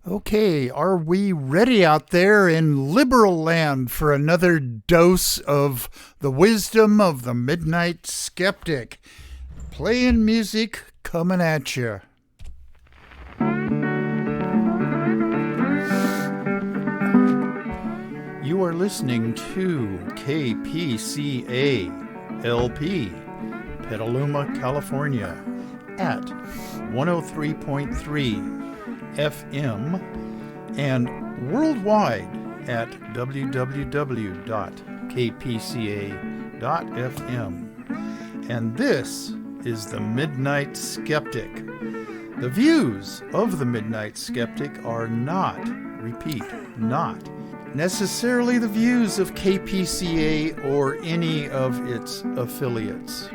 Okay, are we ready out there in liberal land for another dose of the wisdom of the Midnight Skeptic? Playing music coming at you. You are listening to KPCA LP, Petaluma, California, at 103.3 FM and worldwide at www.kpca.fm. And this is the Midnight Skeptic. The views of the Midnight Skeptic are not, repeat, not necessarily the views of KPCA or any of its affiliates.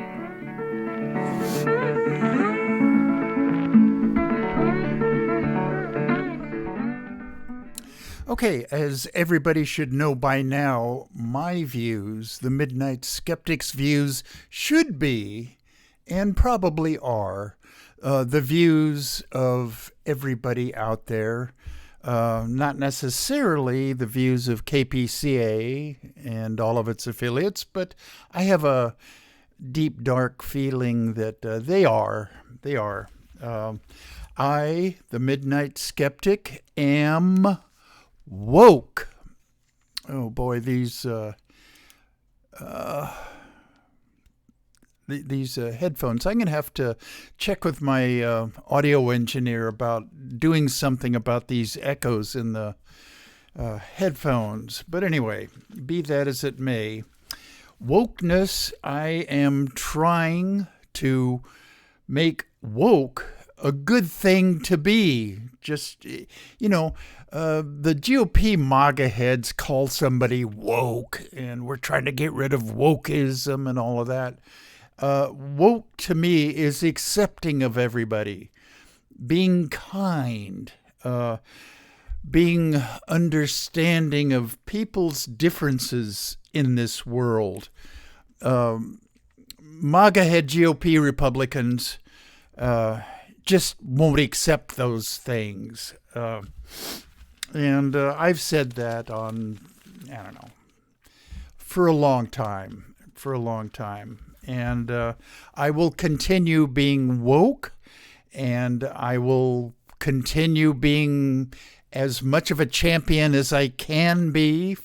Okay, as everybody should know by now, my views, the Midnight Skeptic's views, should be, and probably are, the views of everybody out there. Not necessarily the views of KPCA and all of its affiliates, but I have a deep, dark feeling that they are. They are. I, the Midnight Skeptic, am woke. Oh boy, these headphones. I'm going to have to check with my audio engineer about doing something about these echoes in the headphones. But anyway, be that as it may, wokeness, I am trying to make woke a good thing to be. Just, the GOP MAGA heads call somebody woke, and we're trying to get rid of wokeism and all of that. Woke to me is accepting of everybody, being kind, being understanding of people's differences in this world. MAGA head GOP Republicans just won't accept those things. And I've said that for a long time. And I will continue being woke, and I will continue being as much of a champion as I can be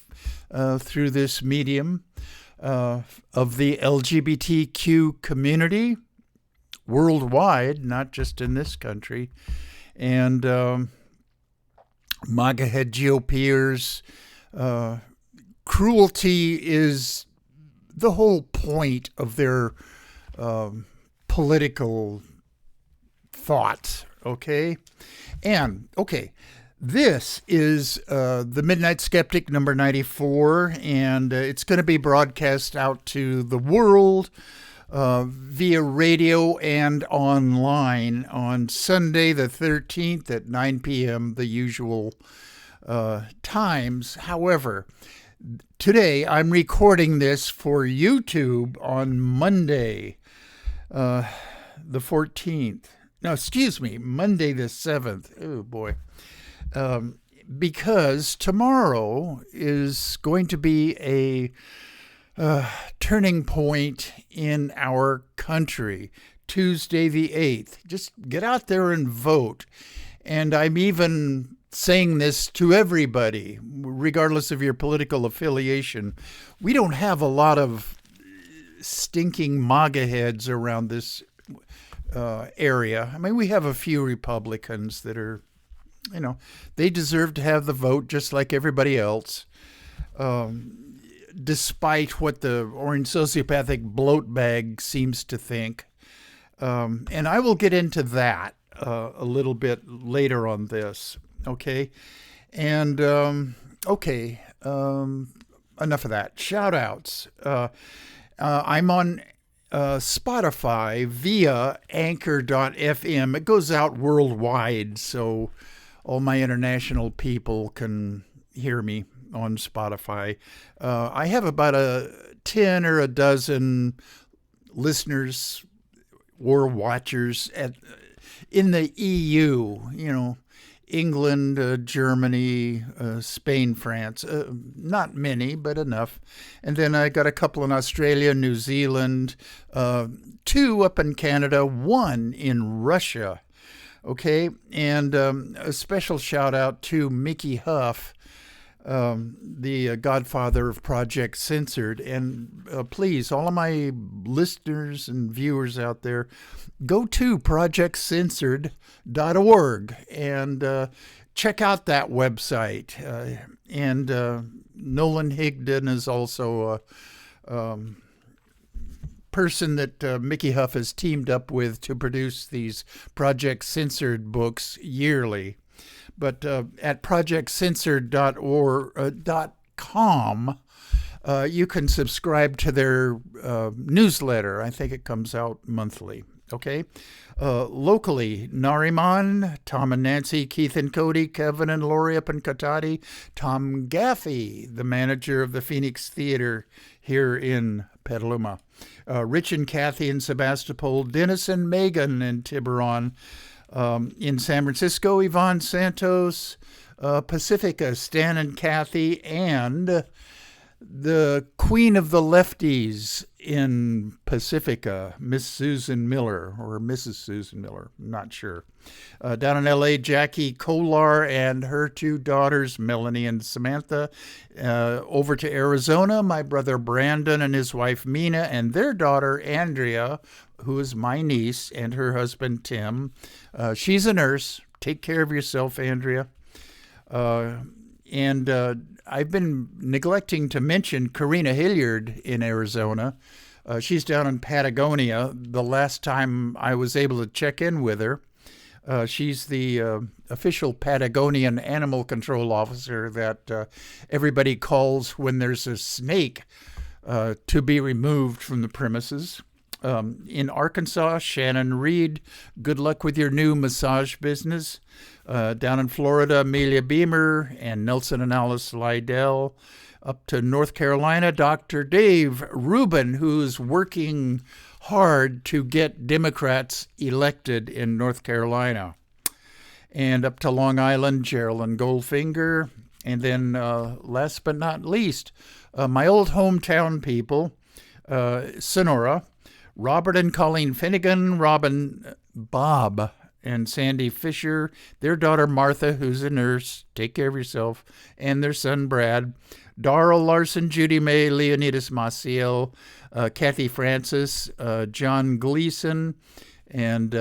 through this medium of the LGBTQ community worldwide, not just in this country. And MAGA head GOPers, cruelty is the whole point of their political thoughts, okay? And, okay, this is the Midnight Skeptic number 94, and it's going to be broadcast out to the world via radio and online on Sunday the 13th at 9 p.m., the usual times. However, today I'm recording this for YouTube on Monday, the 14th. No, excuse me, Monday the 7th. Oh, boy. Because tomorrow is going to be a turning point in our country, Tuesday the 8th. Just get out there and vote. And I'm even saying this to everybody, regardless of your political affiliation. We don't have a lot of stinking MAGA heads around this area. I mean, we have a few Republicans that are, they deserve to have the vote just like everybody else. Despite what the orange sociopathic bloat bag seems to think. And I will get into that a little bit later on this, okay? And, enough of that. Shout-outs. I'm on Spotify via Anchor.fm. It goes out worldwide, so all my international people can hear me on Spotify. I have about 10 or a dozen listeners or watchers in the EU, England, Germany, Spain, France. Not many, but enough. And then I got a couple in Australia, New Zealand, 2 up in Canada, 1 in Russia. Okay, and a special shout out to Mickey Huff, the godfather of Project Censored. And please, all of my listeners and viewers out there, go to projectcensored.org and check out that website. And Nolan Higdon is also a person that Mickey Huff has teamed up with to produce these Project Censored books yearly. But at projectcensored.com, you can subscribe to their newsletter. I think it comes out monthly. Okay. Locally, Nariman, Tom and Nancy, Keith and Cody, Kevin and Lori up in Katati, Tom Gaffey, the manager of the Phoenix Theater here in Petaluma, Rich and Kathy in Sebastopol, Dennis and Megan in Tiburon, in San Francisco, Yvonne Santos, Pacifica, Stan and Kathy, and the queen of the lefties in Pacifica, Miss Susan Miller, or Mrs. Susan Miller, I'm not sure. Down in L.A., Jackie Kolar and her 2 daughters, Melanie and Samantha. Over to Arizona, my brother Brandon and his wife Mina and their daughter Andrea, who is my niece, and her husband Tim. She's a nurse. Take care of yourself, Andrea. And I've been neglecting to mention Karina Hilliard in Arizona. She's down in Patagonia. The last time I was able to check in with her, she's the official Patagonian animal control officer that everybody calls when there's a snake to be removed from the premises. In Arkansas, Shannon Reed, good luck with your new massage business. Down in Florida, Amelia Beamer and Nelson and Alice Lydell. Up to North Carolina, Dr. Dave Rubin, who's working hard to get Democrats elected in North Carolina. And up to Long Island, Geraldine Goldfinger. And then last but not least, my old hometown people, Sonora, Robert and Colleen Finnegan, Bob and Sandy Fisher, their daughter Martha, who's a nurse, take care of yourself, and their son Brad, Darrell Larson, Judy May, Leonidas Maciel, Kathy Francis, John Gleason, and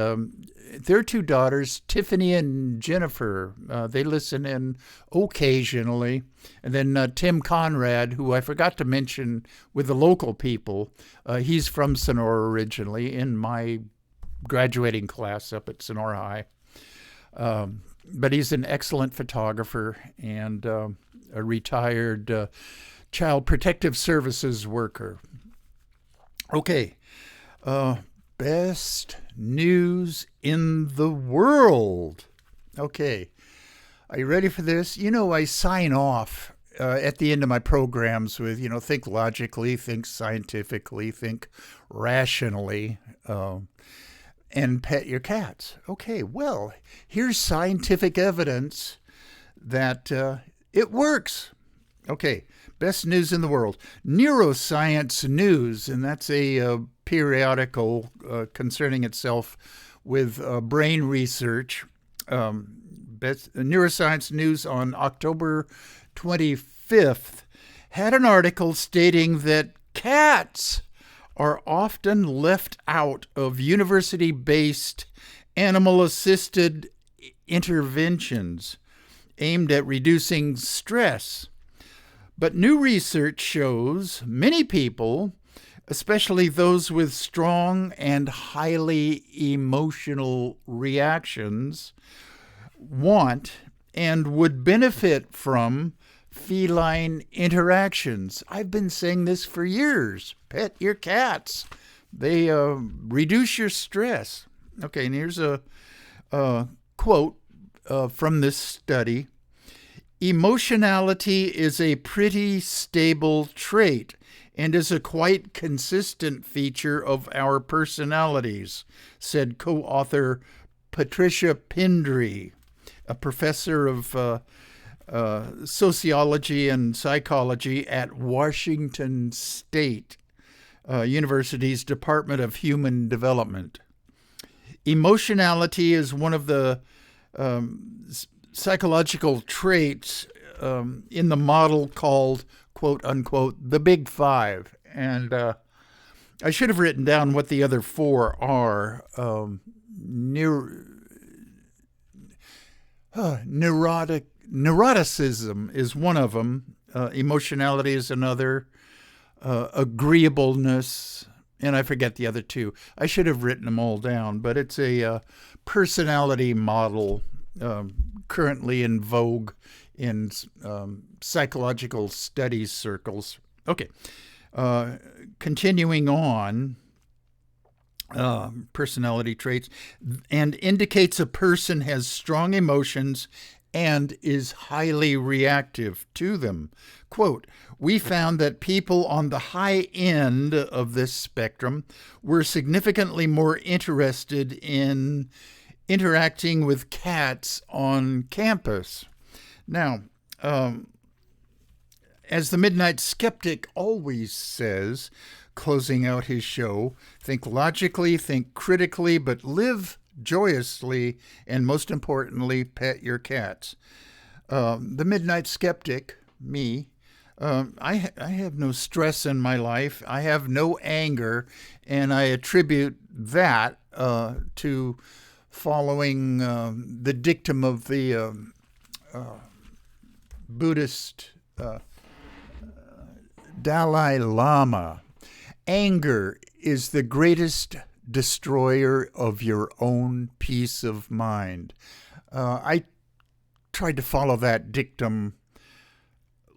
their 2 daughters, Tiffany and Jennifer. They listen in occasionally. And then Tim Conrad, who I forgot to mention with the local people. He's from Sonora originally, in my graduating class up at Sonora High. But he's an excellent photographer and a retired Child Protective Services worker. Okay. Best news in the world. Okay. Are you ready for this? You know, I sign off at the end of my programs with, think logically, think scientifically, think rationally, and pet your cats. Okay, well, here's scientific evidence that it works. Okay, best news in the world. Neuroscience News, and that's a periodical concerning itself with brain research. Neuroscience News on October 25th had an article stating that cats are often left out of university-based animal-assisted interventions aimed at reducing stress. But new research shows many people, especially those with strong and highly emotional reactions, want and would benefit from feline interactions. I've been saying this for years. Pet your cats. They reduce your stress. Okay, and here's a quote from this study. Emotionality is a pretty stable trait and is a quite consistent feature of our personalities, said co-author Patricia Pendry. a professor of sociology and psychology at Washington State University's Department of Human Development. Emotionality is one of the psychological traits in the model called, quote unquote, the Big Five. And I should have written down what the other four are. Neuroticism is one of them. Emotionality is another. Agreeableness, and I forget the other two. I should have written them all down, but it's a personality model currently in vogue in psychological studies circles. Okay, continuing on, personality traits, and indicates a person has strong emotions and is highly reactive to them. Quote, we found that people on the high end of this spectrum were significantly more interested in interacting with cats on campus. Now, as the Midnight Skeptic always says, closing out his show, think logically, think critically, but live joyously, and most importantly, pet your cats. The Midnight Skeptic, me, I have no stress in my life. I have no anger, and I attribute that to following the dictum of the Buddhist Dalai Lama. Anger is the greatest destroyer of your own peace of mind. I tried to follow that dictum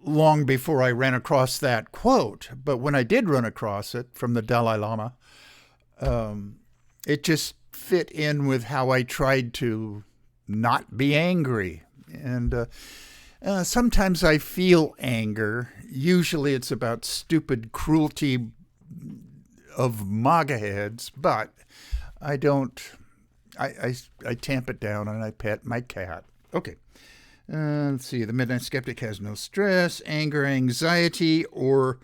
long before I ran across that quote, but when I did run across it from the Dalai Lama, it just fit in with how I tried to not be angry. And sometimes I feel anger. Usually it's about stupid cruelty of MAGA heads, but I don't. I tamp it down and I pet my cat. Okay. Let's see. The Midnight Skeptic has no stress, anger, anxiety, or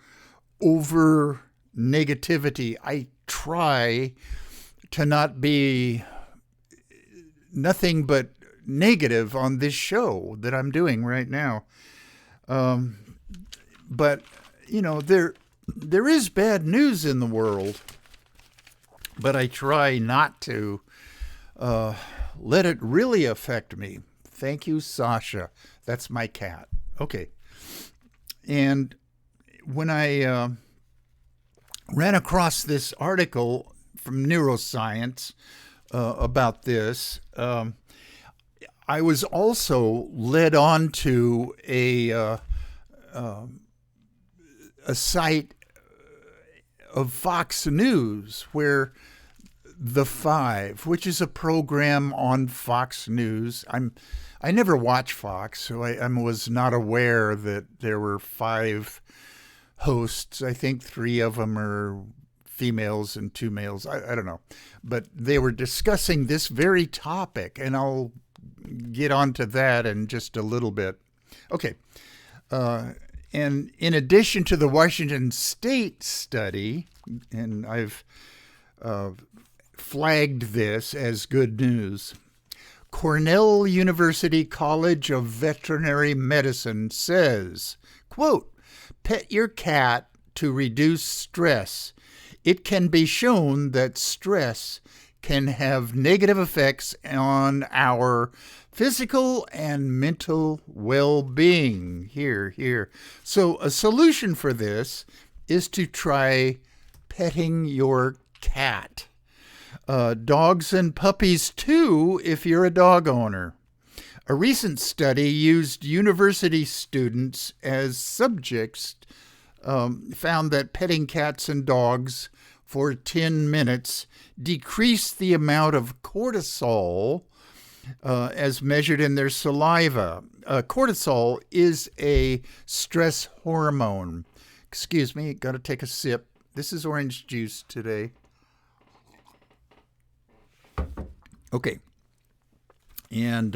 over negativity. I try to not be nothing but negative on this show that I'm doing right now. But, you know, there is bad news in the world, but I try not to let it really affect me. Thank you, Sasha. That's my cat. Okay. And when I ran across this article from Neuroscience about this, I was also led on to a site of Fox News where The Five, which is a program on Fox News. I never watch Fox, so I was not aware that there were 5 hosts. I think 3 of them are females and 2 males. I don't know. But they were discussing this very topic, and I'll get onto that in just a little bit. Okay. And in addition to the Washington State study, and I've flagged this as good news, Cornell University College of Veterinary Medicine says, quote, pet your cat to reduce stress. It can be shown that stress can have negative effects on our physical and mental well-being. Here. So a solution for this is to try petting your cat. Dogs and puppies too, if you're a dog owner. A recent study used university students as subjects, found that petting cats and dogs for 10 minutes decreased the amount of cortisol as measured in their saliva. Cortisol is a stress hormone. Excuse me, got to take a sip. This is orange juice today. Okay. and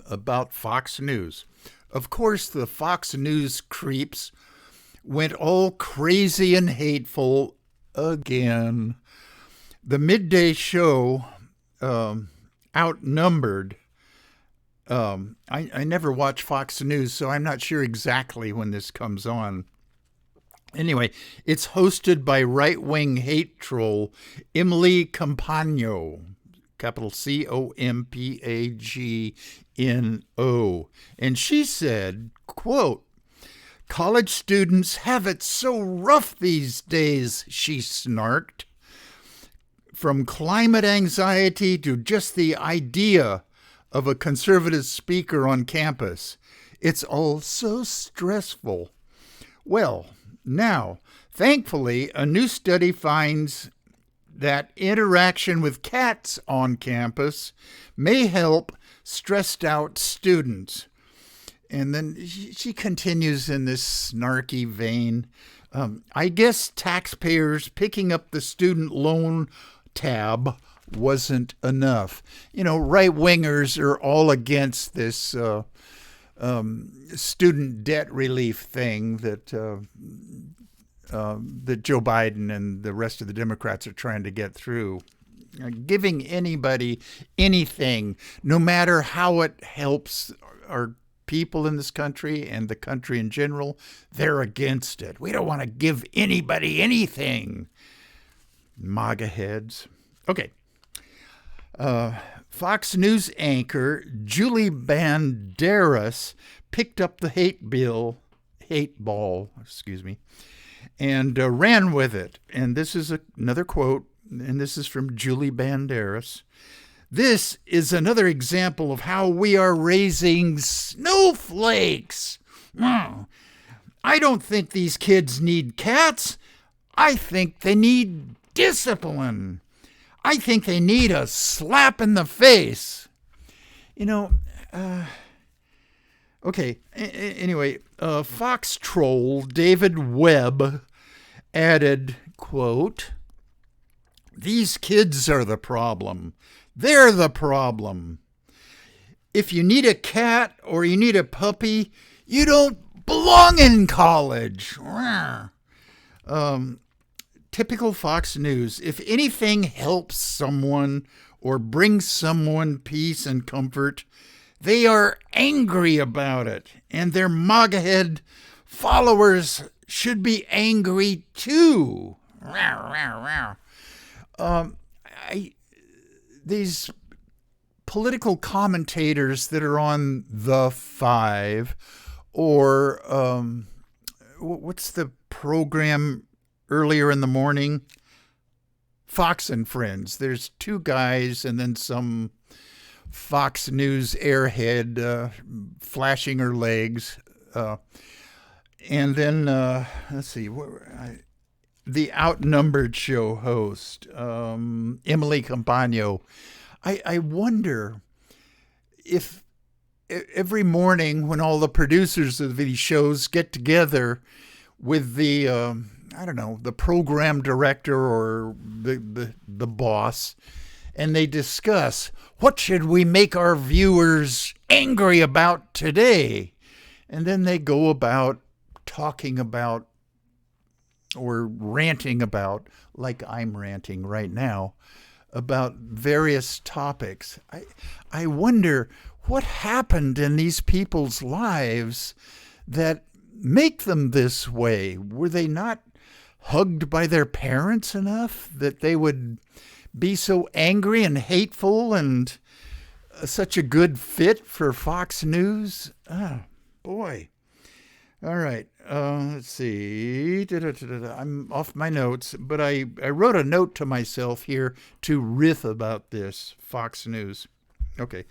about Fox News. Of course, the Fox News creeps went all crazy and hateful again. The midday show outnumbered. I never watch Fox News, so I'm not sure exactly when this comes on. Anyway, it's hosted by right-wing hate troll Emily Compagno, capital Compagno. And she said, quote, "College students have it so rough these days," she snarked. "From climate anxiety to just the idea of a conservative speaker on campus. It's all so stressful." Well, now, thankfully, a new study finds that interaction with cats on campus may help stressed out students. And then she continues in this snarky vein. I guess taxpayers picking up the student loan tab wasn't enough. You know, right-wingers are all against this student debt relief thing that Joe Biden and the rest of the Democrats are trying to get through. Giving anybody anything, no matter how it helps our people in this country and the country in general, they're against it. We don't want to give anybody anything. MAGA heads. Okay. Fox News anchor Julie Banderas picked up the hate ball, and ran with it. And this is another quote, and this is from Julie Banderas. "This is another example of how we are raising snowflakes. I don't think these kids need cats. I think they need discipline. I think they need a slap in the face." You know, okay. Anyway, Fox troll David Webb added, quote, "These kids are the problem. They're the problem. If you need a cat or you need a puppy, you don't belong in college." Typical Fox News. If anything helps someone or brings someone peace and comfort, they are angry about it. And their MAGA-head followers should be angry too. These political commentators that are on The Five, or what's the program earlier in the morning? Fox and Friends. There's two guys and then some Fox News airhead flashing her legs. And then, let's see, the outnumbered show host, Emily Compagno. I wonder if every morning when all the producers of these shows get together with the, the program director or the boss, and they discuss, what should we make our viewers angry about today? And then they go about talking about or ranting about, like I'm ranting right now, about various topics. I wonder what happened in these people's lives that make them this way. Were they not hugged by their parents enough that they would be so angry and hateful and such a good fit for Fox News? Oh, boy. All right. Let's see. I'm off my notes, but I wrote a note to myself here to riff about this Fox News. Okay.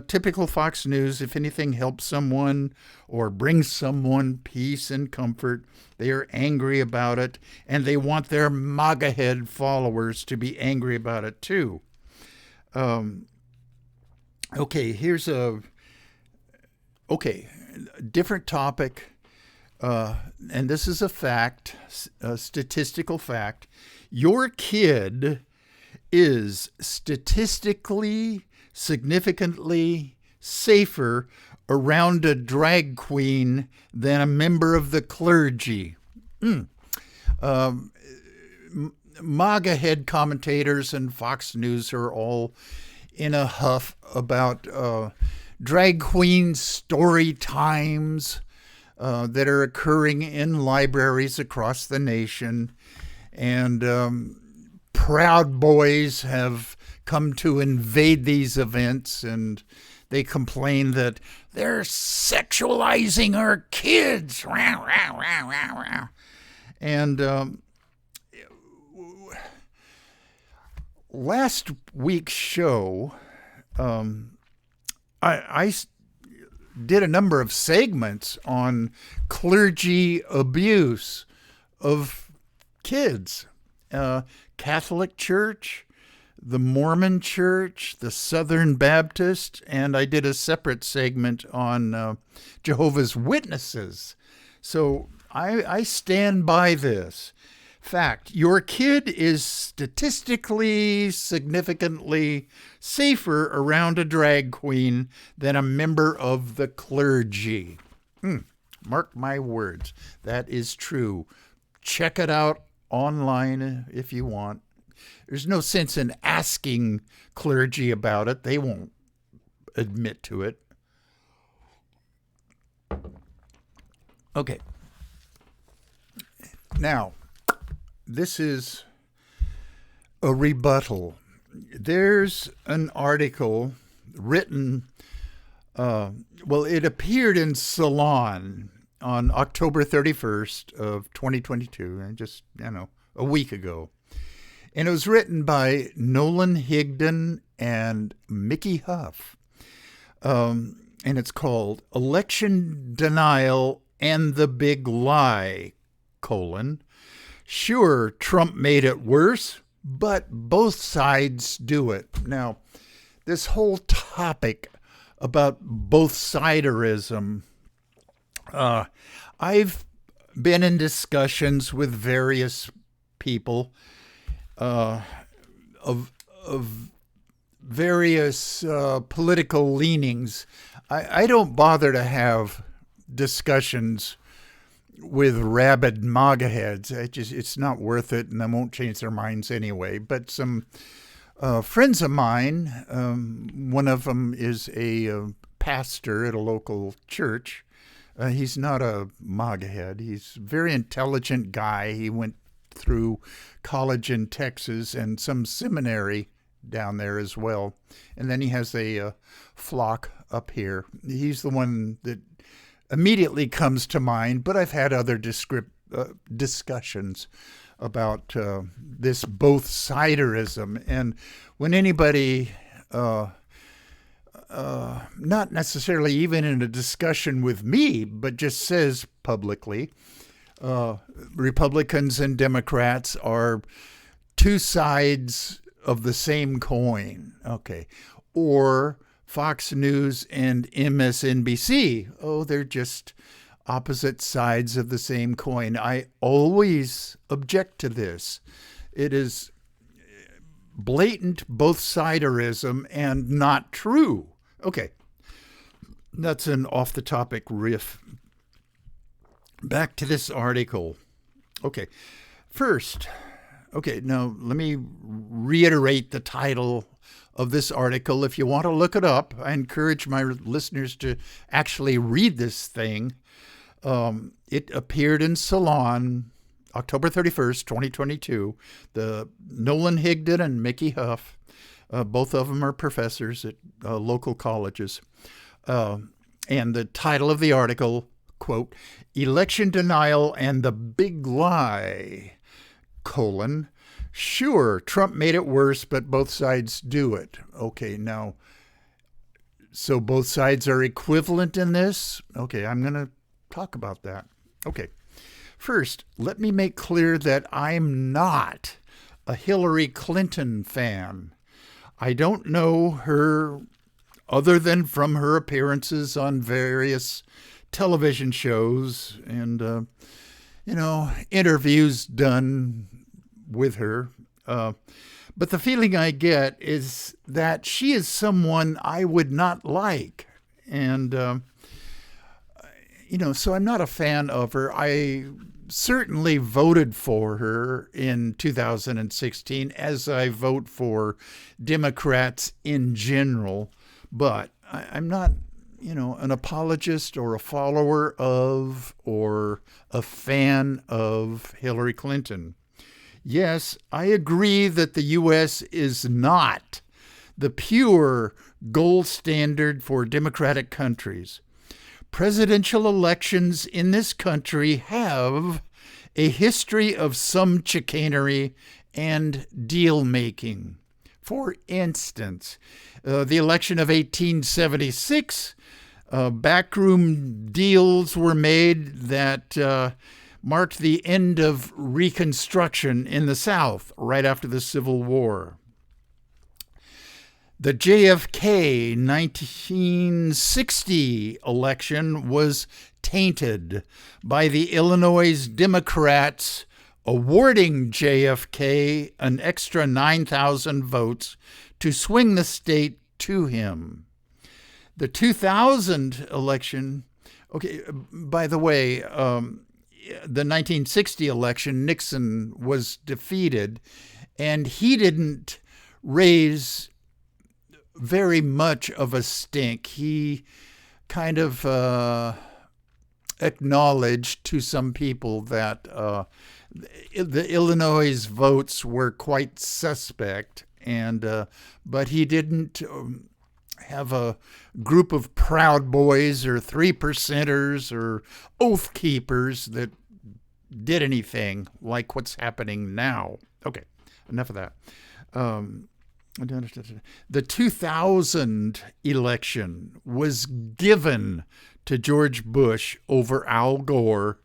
Typical Fox News. If anything helps someone or brings someone peace and comfort, they are angry about it, and they want their MAGA head followers to be angry about it too. Okay, here's a different topic, and this is a fact, a statistical fact. Your kid is statistically significantly safer around a drag queen than a member of the clergy. MAGA head commentators and Fox News are all in a huff about drag queen story times that are occurring in libraries across the nation. And Proud Boys have come to invade these events, and they complain that they're sexualizing our kids. And last week's show, I did a number of segments on clergy abuse of kids. Catholic Church, the Mormon Church, the Southern Baptist, and I did a separate segment on Jehovah's Witnesses. So I stand by this fact. Your kid is statistically significantly safer around a drag queen than a member of the clergy. Mark my words. That is true. Check it out online if you want. There's no sense in asking clergy about it. They won't admit to it. Okay. Now, this is a rebuttal. There's an article written, it appeared in Salon on October 31st of 2022, just, a week ago. And it was written by Nolan Higdon and Mickey Huff. And it's called Election Denial and the Big Lie, : Sure, Trump made it worse, but both sides do it. Now, this whole topic about bothsiderism, I've been in discussions with various people of various political leanings. I don't bother to have discussions with rabid MAGA heads. It's not worth it, and I won't change their minds anyway. But some friends of mine, one of them is a pastor at a local church. He's not a MAGA head. He's a very intelligent guy. He went through college in Texas and some seminary down there as well. And then he has a flock up here. He's the one that immediately comes to mind, but I've had other discussions about this bothsiderism. And when anybody, not necessarily even in a discussion with me, but just says publicly, Republicans and Democrats are two sides of the same coin, okay, or Fox News and MSNBC, they're just opposite sides of the same coin. I always object to this. It is blatant bothsiderism and not true. Okay, that's an off-the-topic riff. Back to this article. Okay, first, now let me reiterate the title of this article. If you want to look it up, I encourage my listeners to actually read this thing. It appeared in Salon, October 31st, 2022. The Nolan Higdon and Mickey Huff, both of them are professors at local colleges. And the title of the article, quote, Election Denial and the Big Lie, : Sure, Trump made it worse, but both sides do it. Okay, now, so both sides are equivalent in this? Okay, I'm going to talk about that. Okay, first, let me make clear that I'm not a Hillary Clinton fan. I don't know her other than from her appearances on various television shows and, interviews done with her. But the feeling I get is that she is someone I would not like. And, so I'm not a fan of her. I certainly voted for her in 2016, as I vote for Democrats in general. But I'm not, an apologist or a follower of or a fan of Hillary Clinton. Yes, I agree that the U.S. is not the pure gold standard for democratic countries. Presidential elections in this country have a history of some chicanery and deal-making. For instance, the election of 1876, backroom deals were made that marked the end of Reconstruction in the South right after the Civil War. The JFK 1960 election was tainted by the Illinois Democrats awarding JFK an extra 9,000 votes to swing the state to him. The 2000 election, by the way, the 1960 election, Nixon was defeated, and he didn't raise very much of a stink. He kind of acknowledged to some people that the Illinois votes were quite suspect, but he didn't have a group of Proud Boys or 3%ers or Oath Keepers that did anything like what's happening now. Okay, enough of that. The 2000 election was given to George Bush over Al Gore,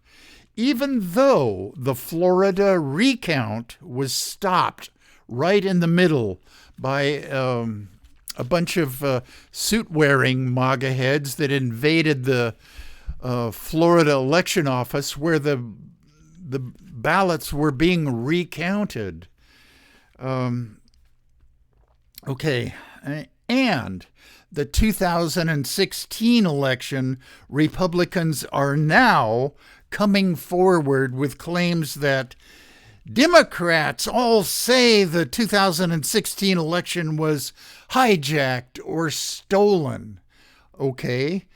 even though the Florida recount was stopped right in the middle by a bunch of suit-wearing MAGA heads that invaded the Florida election office where the ballots were being recounted. Okay, and the 2016 election, Republicans are now coming forward with claims that Democrats all say the 2016 election was hijacked or stolen. Okay,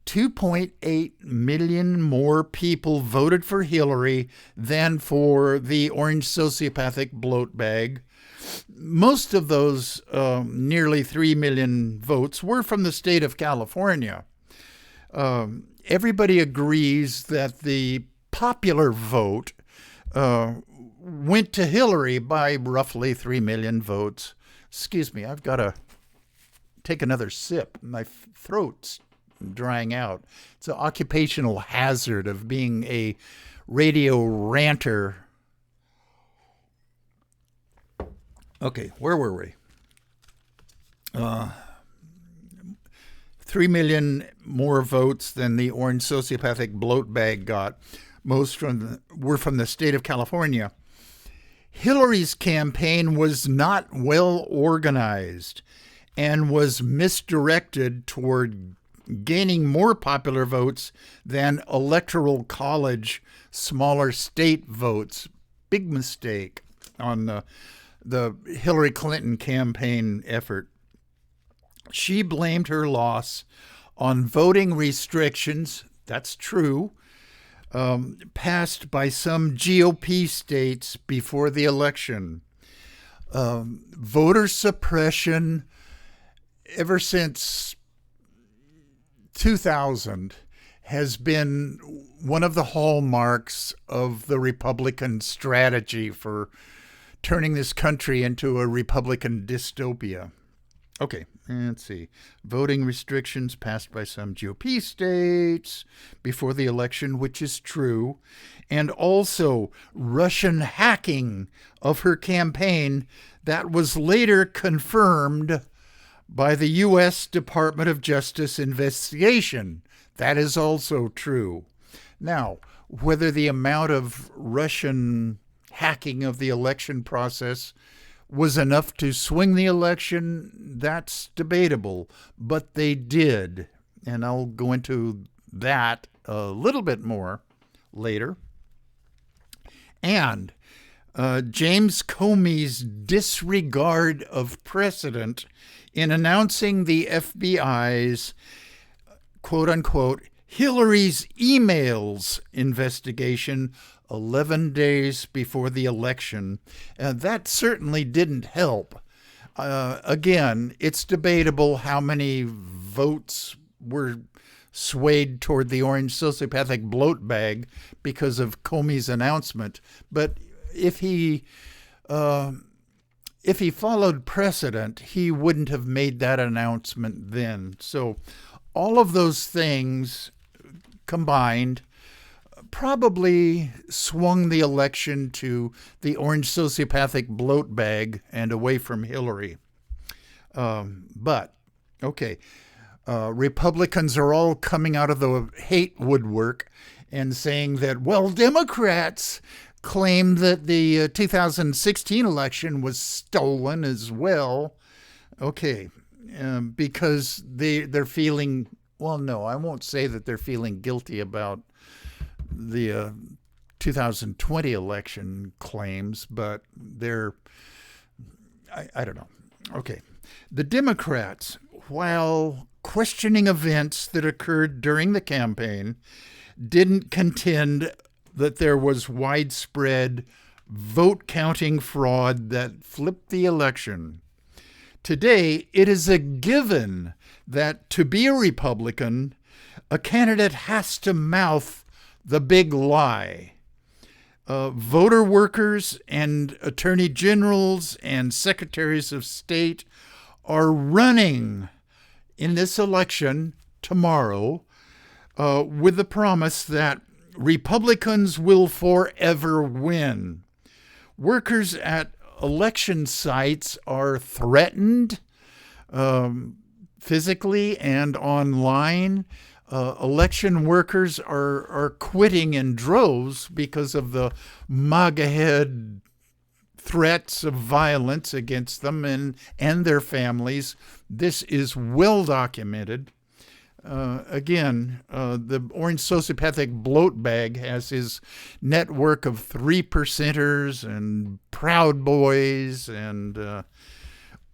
2.8 million more people voted for Hillary than for the orange sociopathic bloat bag. Most of those nearly 3 million votes were from the state of California. Everybody agrees that the popular vote went to Hillary by roughly 3 million votes. Excuse me, I've got to take another sip. My throat's drying out. It's an occupational hazard of being a radio ranter. Okay, where were we? 3 million more votes than the orange sociopathic bloat bag got. Most were from the state of California. Hillary's campaign was not well organized and was misdirected toward gaining more popular votes than electoral college smaller state votes. Big mistake on the Hillary Clinton campaign effort. She blamed her loss on voting restrictions, that's true, passed by some GOP states before the election. Voter suppression, ever since 2000, has been one of the hallmarks of the Republican strategy for turning this country into a Republican dystopia. Okay, let's see. Voting restrictions passed by some GOP states before the election, which is true, and also Russian hacking of her campaign that was later confirmed by the U.S. Department of Justice investigation. That is also true. Now, whether the amount of Russian hacking of the election process was enough to swing the election, that's debatable, but they did. And I'll go into that a little bit more later. And James Comey's disregard of precedent in announcing the FBI's quote-unquote Hillary's emails investigation 11 days before the election, that certainly didn't help. Again, it's debatable how many votes were swayed toward the orange sociopathic bloat bag because of Comey's announcement. But if he followed precedent, he wouldn't have made that announcement then. So all of those things combined probably swung the election to the orange sociopathic bloat bag and away from Hillary. But, okay, Republicans are all coming out of the hate woodwork and saying that, well, Democrats claim that the 2016 election was stolen as well. Okay, because they're feeling, well, no, I won't say that they're feeling guilty about the 2020 election claims, but I don't know. Okay. The Democrats, while questioning events that occurred during the campaign, didn't contend that there was widespread vote counting fraud that flipped the election. Today, it is a given that to be a Republican, a candidate has to mouth the big lie. Voter workers and attorney generals and secretaries of state are running in this election tomorrow with the promise that Republicans will forever win. Workers at election sites are threatened physically and online. Election workers are quitting in droves because of the MAGA-head threats of violence against them and their families. This is well documented. The orange sociopathic bloat bag has his network of 3%ers and Proud Boys and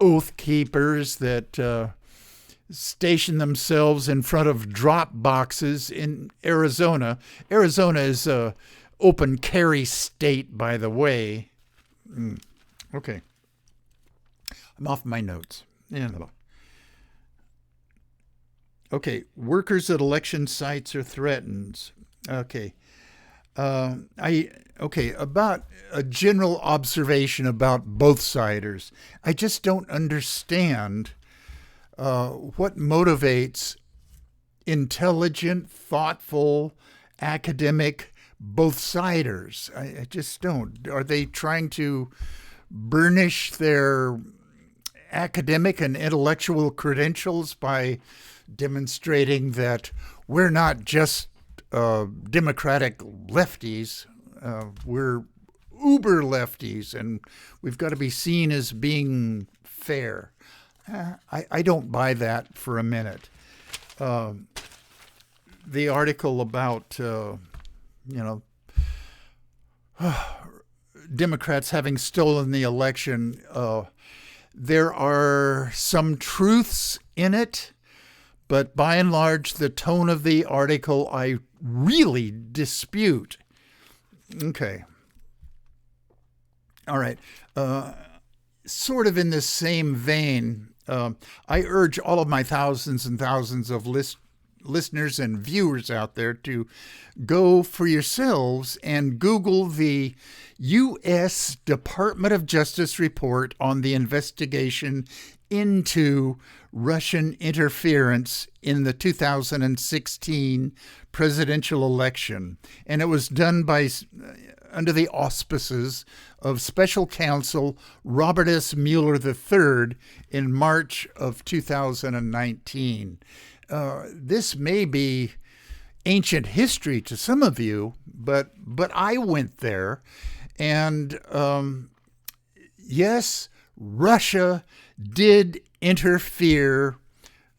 Oath Keepers that station themselves in front of drop boxes in Arizona. Arizona is a open carry state, by the way. Okay. I'm off my notes. Okay. Workers at election sites are threatened. Okay. About a general observation about Bothsiders. I just don't understand what motivates intelligent, thoughtful, academic Bothsiders. I just don't. Are they trying to burnish their academic and intellectual credentials by demonstrating that we're not just democratic lefties, we're uber lefties, and we've got to be seen as being fair? I don't buy that for a minute. The article about, Democrats having stolen the election, there are some truths in it, but by and large, the tone of the article I really dispute. Okay. All right. Sort of in the same vein, I urge all of my thousands and thousands of listeners and viewers out there to go for yourselves and Google the U.S. Department of Justice report on the investigation into Russian interference in the 2016 presidential election. And it was done under the auspices of Special Counsel Robert S. Mueller III in March of 2019. This may be ancient history to some of you, but I went there, and yes, Russia did interfere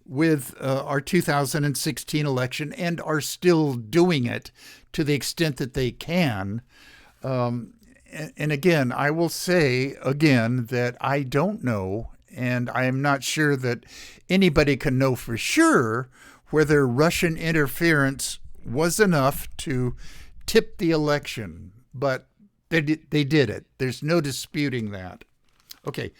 with our 2016 election and are still doing it to the extent that they can. And again, I will say again that I don't know, and I am not sure that anybody can know for sure whether Russian interference was enough to tip the election, but they did it. There's no disputing that. Okay,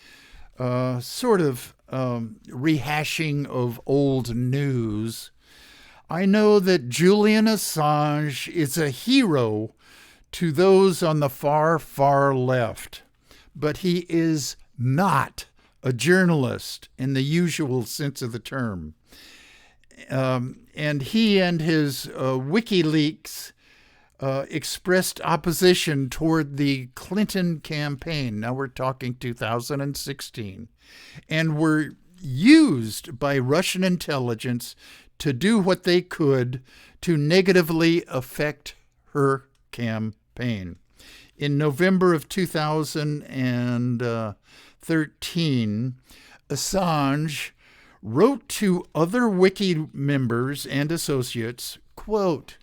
sort of rehashing of old news. I know that Julian Assange is a hero to those on the far, far left, but he is not a journalist in the usual sense of the term. And he and his WikiLeaks expressed opposition toward the Clinton campaign. Now we're talking 2016. And were used by Russian intelligence to do what they could to negatively affect her campaign. In November of 2013, Assange wrote to other Wiki members and associates, quote,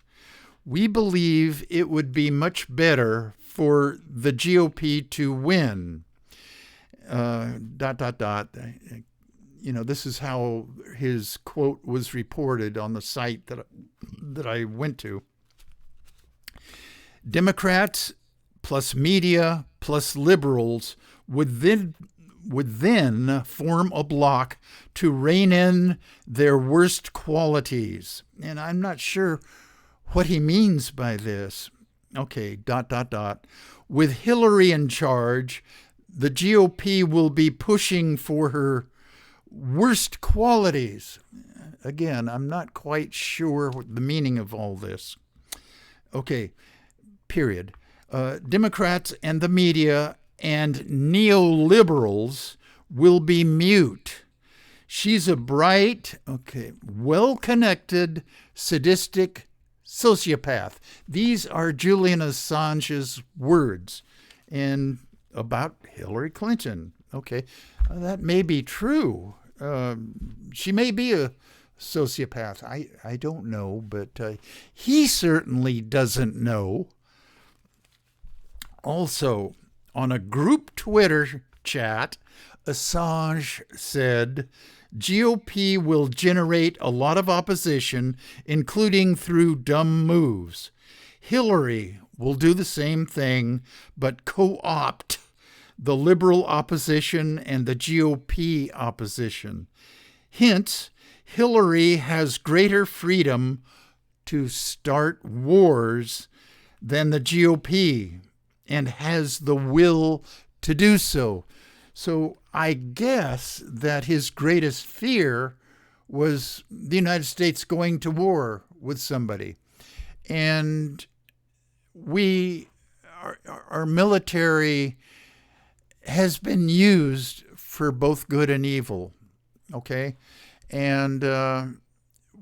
"We believe it would be much better for the GOP to win." ... This is how his quote was reported on the site that I went to. Democrats plus media plus liberals would then form a bloc to rein in their worst qualities. And I'm not sure what he means by this. Okay, ... With Hillary in charge, the GOP will be pushing for her worst qualities. Again, I'm not quite sure what the meaning of all this. Okay, period. Democrats and the media and neoliberals will be mute. She's a bright, well-connected, sadistic sociopath. These are Julian Assange's words. And about Hillary Clinton. Okay, that may be true. She may be a sociopath. I don't know, but he certainly doesn't know. Also, on a group Twitter chat, Assange said, GOP will generate a lot of opposition, including through dumb moves. Hillary will do the same thing, but co-opt the liberal opposition and the GOP opposition. Hence, Hillary has greater freedom to start wars than the GOP and has the will to do so. So I guess that his greatest fear was the United States going to war with somebody. And our military has been used for both good and evil, okay? And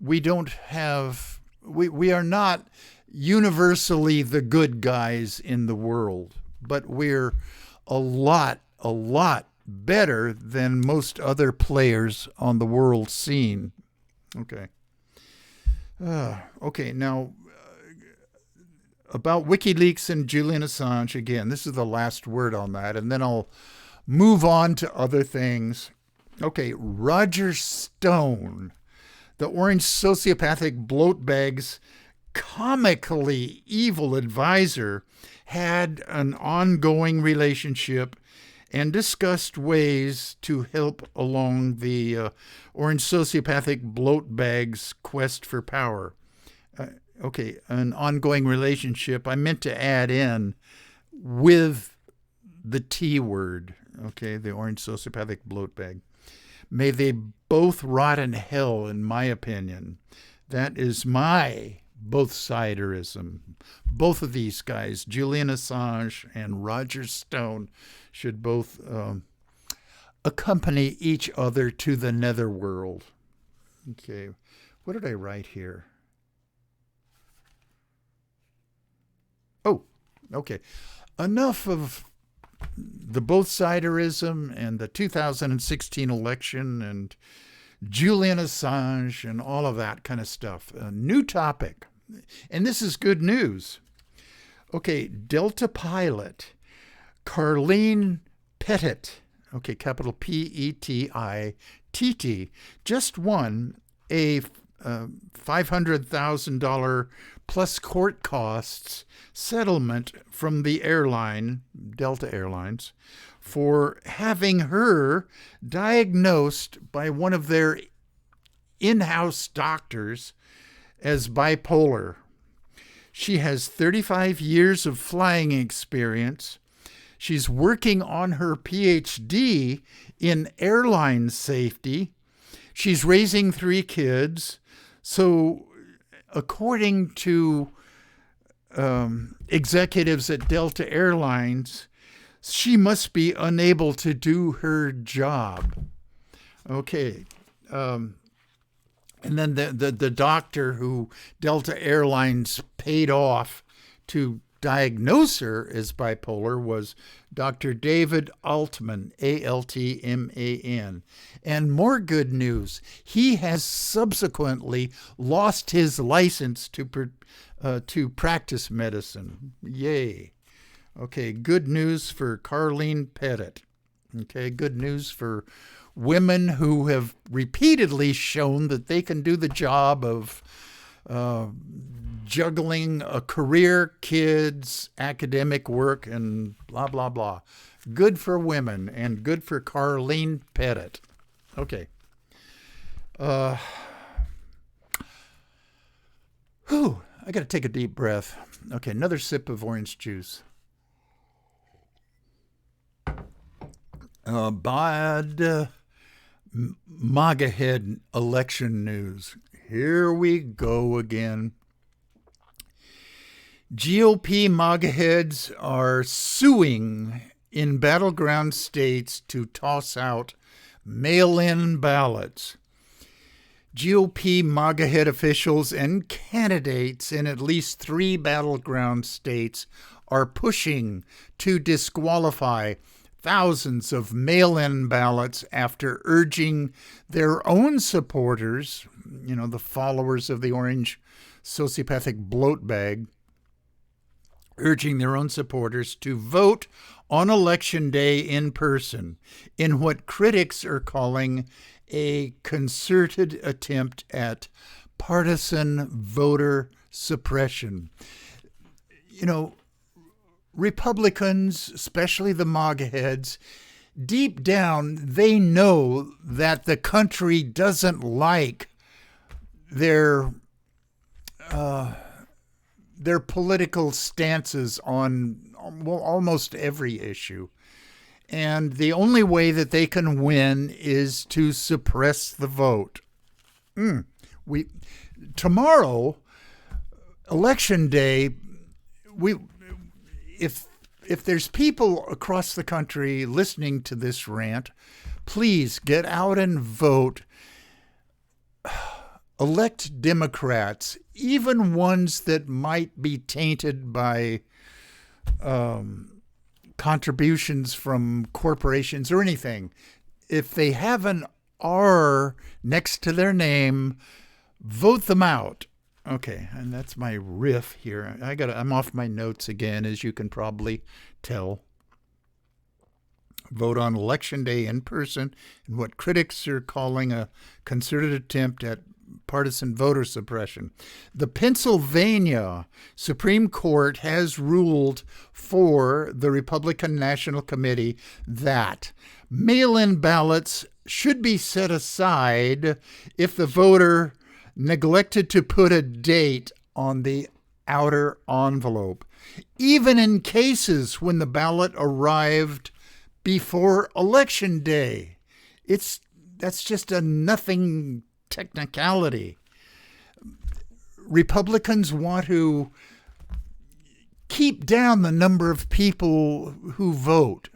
we are not universally the good guys in the world, but we're a lot better than most other players on the world scene. Okay. Now, about WikiLeaks and Julian Assange, again, this is the last word on that, and then I'll move on to other things. Okay, Roger Stone, the orange sociopathic bloatbag's comically evil advisor, had an ongoing relationship and discussed ways to help along the orange sociopathic bloatbag's quest for power. An ongoing relationship. I meant to add in with the T word, the orange sociopathic bloatbag. May they both rot in hell, in my opinion. That is my Bothsiderism. Both of these guys, Julian Assange and Roger Stone, should both accompany each other to the netherworld. Okay, what did I write here? Oh, okay. Enough of the Bothsiderism and the 2016 election and Julian Assange and all of that kind of stuff. A new topic. And this is good news. Okay, Delta pilot Carleen Pettit, okay, capital Pettitt, just won a $500,000 plus court costs settlement from the airline, Delta Airlines, for having her diagnosed by one of their in-house doctors as bipolar. She has 35 years of flying experience. She's working on her PhD in airline safety. She's raising 3 kids. So, according to executives at Delta Airlines, she must be unable to do her job. Okay. And then the doctor who Delta Airlines paid off to diagnose her as bipolar was Dr. David Altman, Altman. And more good news, he has subsequently lost his license to practice medicine. Yay. Okay, good news for Carleen Pettit. Okay, good news for women who have repeatedly shown that they can do the job of juggling a career, kids, academic work, and blah, blah, blah. Good for women and good for Carleen Pettit. Okay. I got to take a deep breath. Okay, another sip of orange juice. Bad MAGA head election news. Here we go again. GOP MAGA heads are suing in battleground states to toss out mail-in ballots. GOP MAGA head officials and candidates in at least 3 battleground states are pushing to disqualify thousands of mail-in ballots after urging their own supporters, the followers of the orange sociopathic bloat bag, urging their own supporters to vote on Election Day in person in what critics are calling a concerted attempt at partisan voter suppression. Republicans, especially the MAGA heads, deep down, they know that the country doesn't like their political stances on almost every issue. And the only way that they can win is to suppress the vote. Tomorrow, Election Day, if there's people across the country listening to this rant, please get out and vote. Elect Democrats, even ones that might be tainted by contributions from corporations or anything. If they have an R next to their name, vote them out. Okay, and that's my riff here. I'm off my notes again, as you can probably tell. Vote on Election Day in person in what critics are calling a concerted attempt at partisan voter suppression. The Pennsylvania Supreme Court has ruled for the Republican National Committee that mail-in ballots should be set aside if the voter neglected to put a date on the outer envelope, even in cases when the ballot arrived before Election Day. That's just a nothing technicality. Republicans want to keep down the number of people who vote,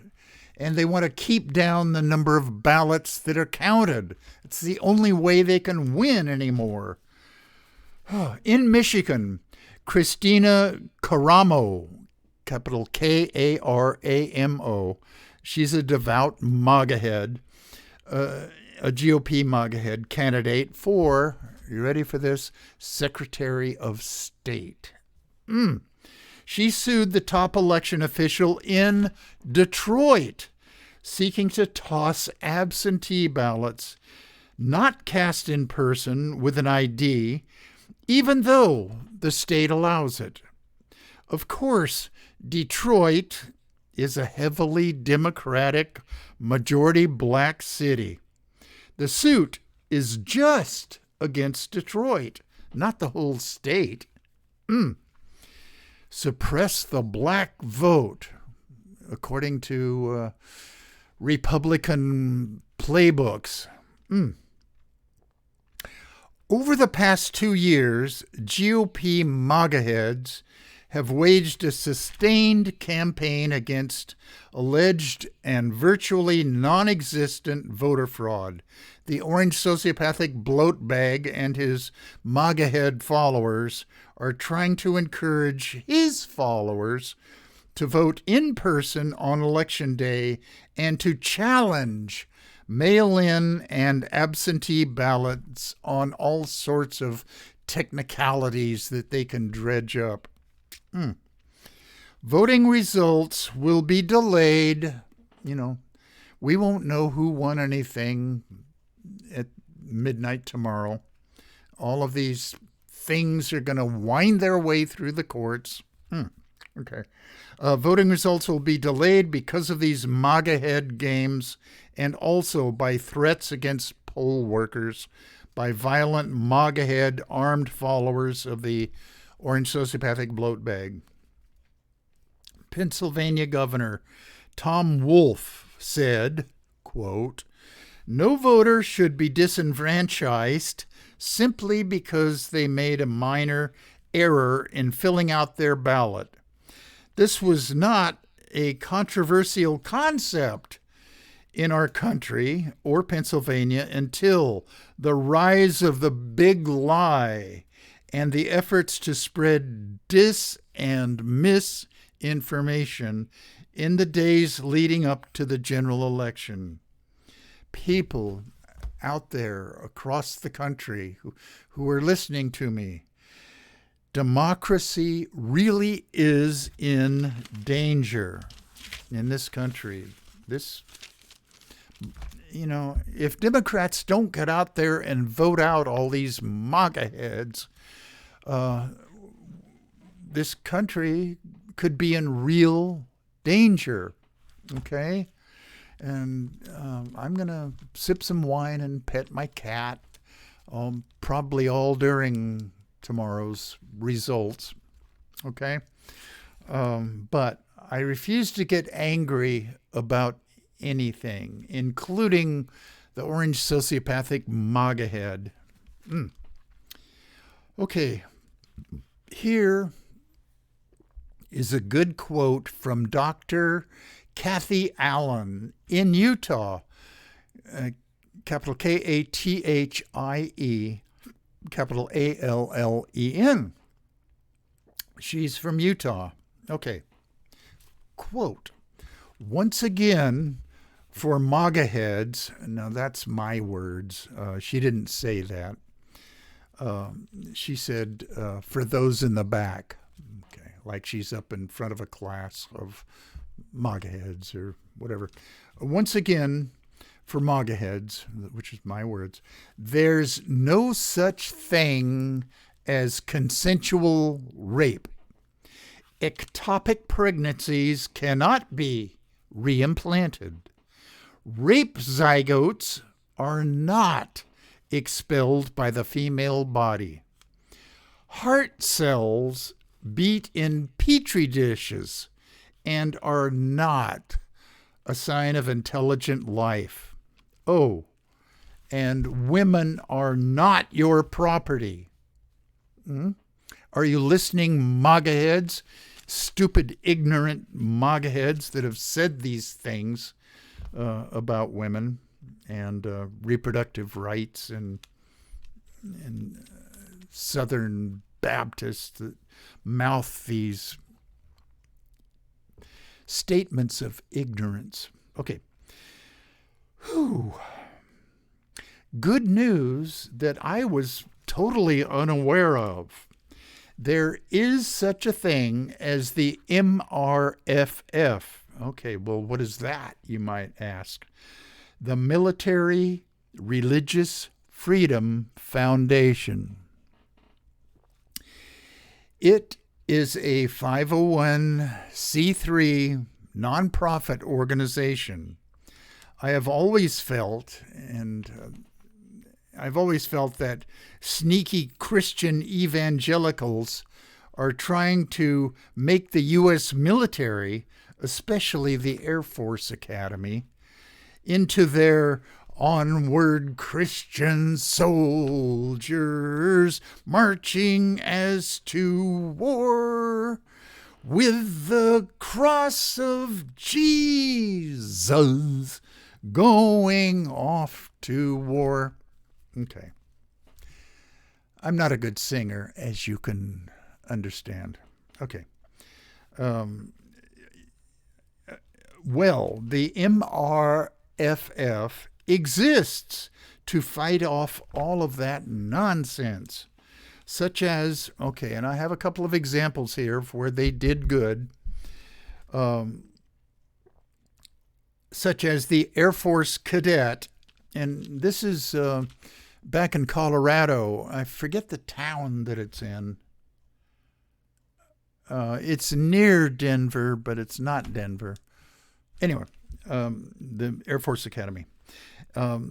and they want to keep down the number of ballots that are counted. It's the only way they can win anymore. In Michigan, Christina Caramo, capital Karamo. She's a devout MAGA head, a GOP MAGA head candidate for, you ready for this, Secretary of State. She sued the top election official in Detroit, seeking to toss absentee ballots not cast in person with an ID, even though the state allows it. Of course, Detroit is a heavily Democratic, majority black city. The suit is just against Detroit, not the whole state. Suppress the black vote, according to Republican playbooks. Over the past 2 years, GOP MAGA heads have waged a sustained campaign against alleged and virtually non-existent voter fraud. The orange sociopathic bloat bag and his MAGA head followers are trying to encourage his followers to vote in person on Election Day and to challenge mail-in and absentee ballots on all sorts of technicalities that they can dredge up. Voting results will be delayed. We won't know who won anything at midnight tomorrow. All of these things are going to wind their way through the courts. Okay. Voting results will be delayed because of these MAGA head games and also by threats against poll workers by violent MAGA head armed followers of the orange sociopathic bloat bag. Pennsylvania Governor Tom Wolf said, quote, "No voter should be disenfranchised simply because they made a minor error in filling out their ballot. This was not a controversial concept in our country or Pennsylvania until the rise of the big lie and the efforts to spread dis and misinformation in the days leading up to the general election." People out there across the country who are listening to me, democracy really is in danger in this country. If Democrats don't get out there and vote out all these MAGA heads, this country could be in real danger. Okay? And I'm going to sip some wine and pet my cat, probably all during tomorrow's results. Okay? But I refuse to get angry about anything, including the orange sociopathic MAGA head. Okay, here is a good quote from Dr. Kathy Allen in Utah, capital Kathie, capital Allen. She's from Utah. Okay, quote, "Once again, for MAGA heads," now that's my words, she didn't say that. She said, "for those in the back," okay, like she's up in front of a class of MAGA heads or whatever. "Once again, for MAGA heads," which is my words, "there's no such thing as consensual rape. Ectopic pregnancies cannot be reimplanted. Rape zygotes are not expelled by the female body. Heart cells beat in petri dishes and are not a sign of intelligent life. Oh, and women are not your property." Are you listening, MAGA heads? Stupid, ignorant MAGA heads that have said these things about women and reproductive rights and Southern Baptists that mouth these statements of ignorance. Okay. Whew. Good news that I was totally unaware of. There is such a thing as the MRFF. Okay, well, what is that, you might ask? The Military Religious Freedom Foundation. It is a 501c3 nonprofit organization. I have always felt, that sneaky Christian evangelicals are trying to make the U.S. military, especially the Air Force Academy, into their onward Christian soldiers marching as to war with the cross of Jesus going off to war. Okay. I'm not a good singer, as you can understand. Okay. Well, the MRFF exists to fight off all of that nonsense, such as, okay, and I have a couple of examples here of where they did good, such as the Air Force Cadet, and this is back in Colorado. I forget the town that it's in. It's near Denver, but it's not Denver. Anyway, the Air Force Academy.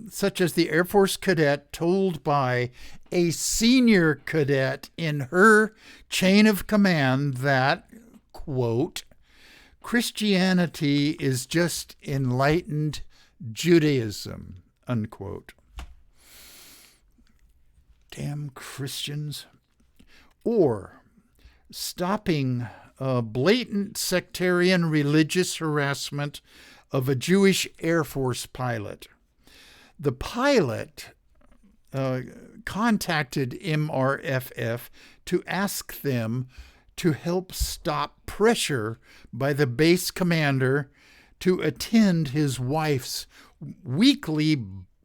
Such as the Air Force cadet told by a senior cadet in her chain of command that, quote, Christianity is just enlightened Judaism, unquote. Damn Christians. Or stopping blatant sectarian religious harassment of a Jewish Air Force pilot. The pilot contacted MRFF to ask them to help stop pressure by the base commander to attend his wife's weekly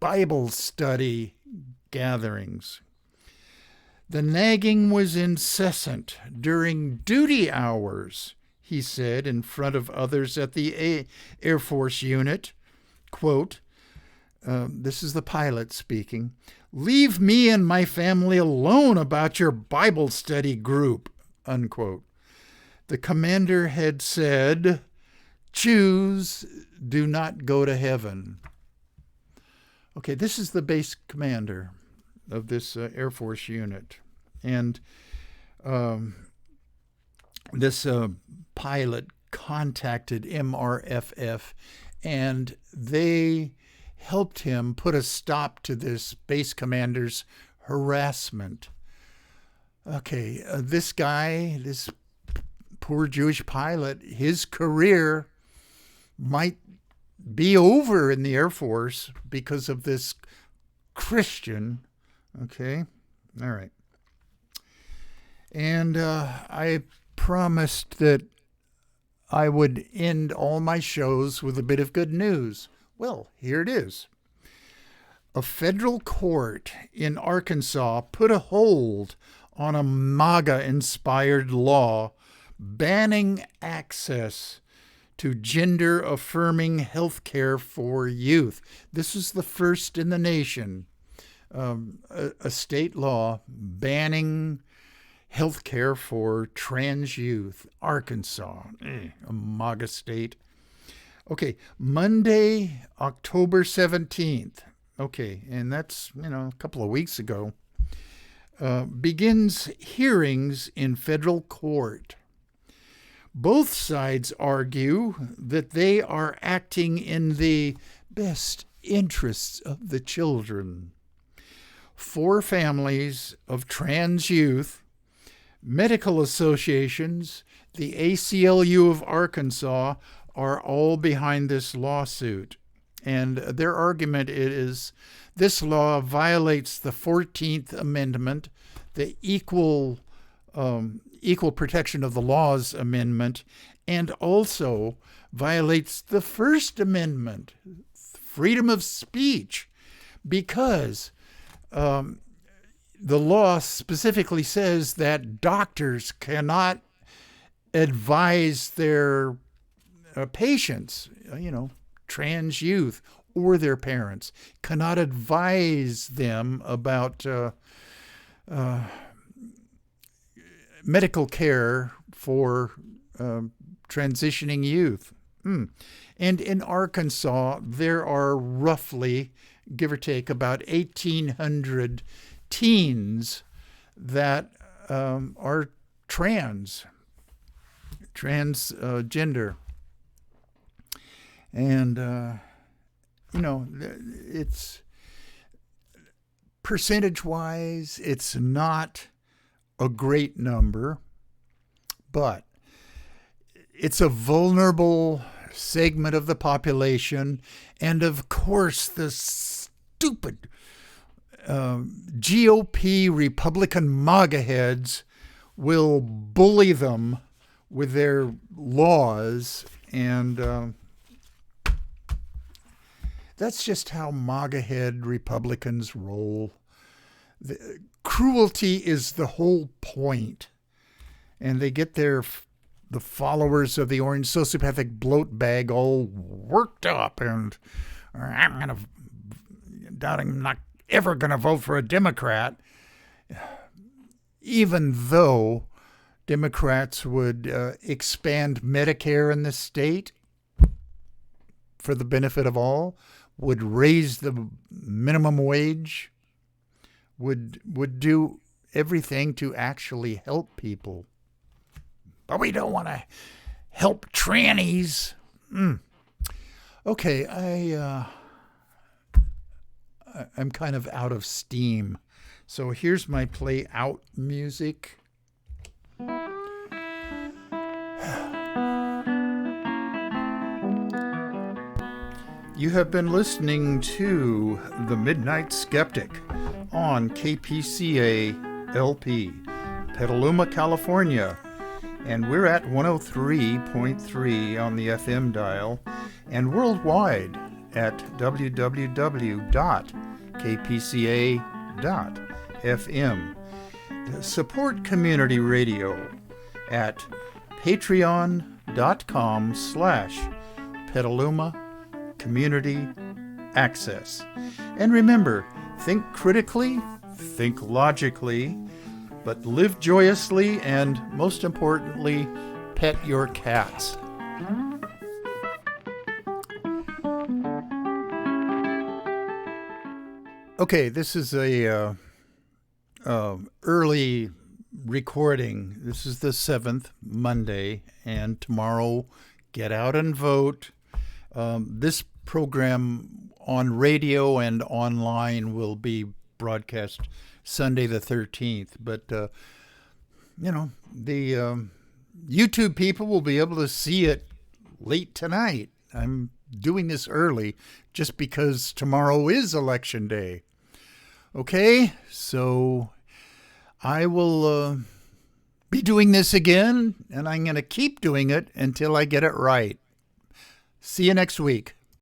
Bible study gatherings. The nagging was incessant during duty hours, he said in front of others at the Air Force unit. Quote, this is the pilot speaking, "Leave me and my family alone about your Bible study group," unquote. The commander had said, "Jews do not go to heaven." Okay, this is the base commander of this Air Force unit. And this pilot contacted MRFF, and they helped him put a stop to this base commander's harassment. Okay, this guy, this poor Jewish pilot, his career might be over in the Air Force because of this Christian. Okay, all right. And I promised that I would end all my shows with a bit of good news. Well, here it is. A federal court in Arkansas put a hold on a MAGA-inspired law banning access to gender-affirming health care for youth. This is the first in the nation. A state law banning health care for trans youth. Arkansas, a MAGA state. Okay, Monday, October 17th. Okay, and that's, a couple of weeks ago. Begins hearings in federal court. Both sides argue that they are acting in the best interests of the children. 4 families of trans youth, medical associations, the ACLU of Arkansas are all behind this lawsuit. And their argument is this law violates the 14th Amendment, the Equal Equal Protection of the Laws Amendment, and also violates the First Amendment, freedom of speech, because the law specifically says that doctors cannot advise their patients, trans youth or their parents, cannot advise them about medical care for transitioning youth. And in Arkansas, there are roughly, give or take, about 1,800 teens that are transgender. And, it's percentage-wise, it's not a great number, but it's a vulnerable segment of the population. And of course, the stupid GOP Republican MAGA heads will bully them with their laws. And that's just how MAGA head Republicans roll. Cruelty is the whole point. And they get the followers of the orange sociopathic bloat bag all worked up, and I'm not ever going to vote for a Democrat, even though Democrats would expand Medicare in the state for the benefit of all, would raise the minimum wage, would do everything to actually help people. But we don't want to help trannies. Okay, I'm kind of out of steam. So here's my play out music. You have been listening to The Midnight Skeptic on KPCA LP, Petaluma, California. And we're at 103.3 on the FM dial and worldwide at www.kpca.fm. Support community radio at patreon.com/Petaluma Community Access. And remember, think critically, think logically, but live joyously, and most importantly, pet your cats. Okay, this is a early recording. This is the 7th, Monday, and tomorrow, get out and vote. This program on radio and online will be broadcast Sunday the 13th, but the YouTube people will be able to see it late tonight. I'm doing this early just because tomorrow is election day. Okay, so I will be doing this again, and I'm going to keep doing it until I get it right. See you next week.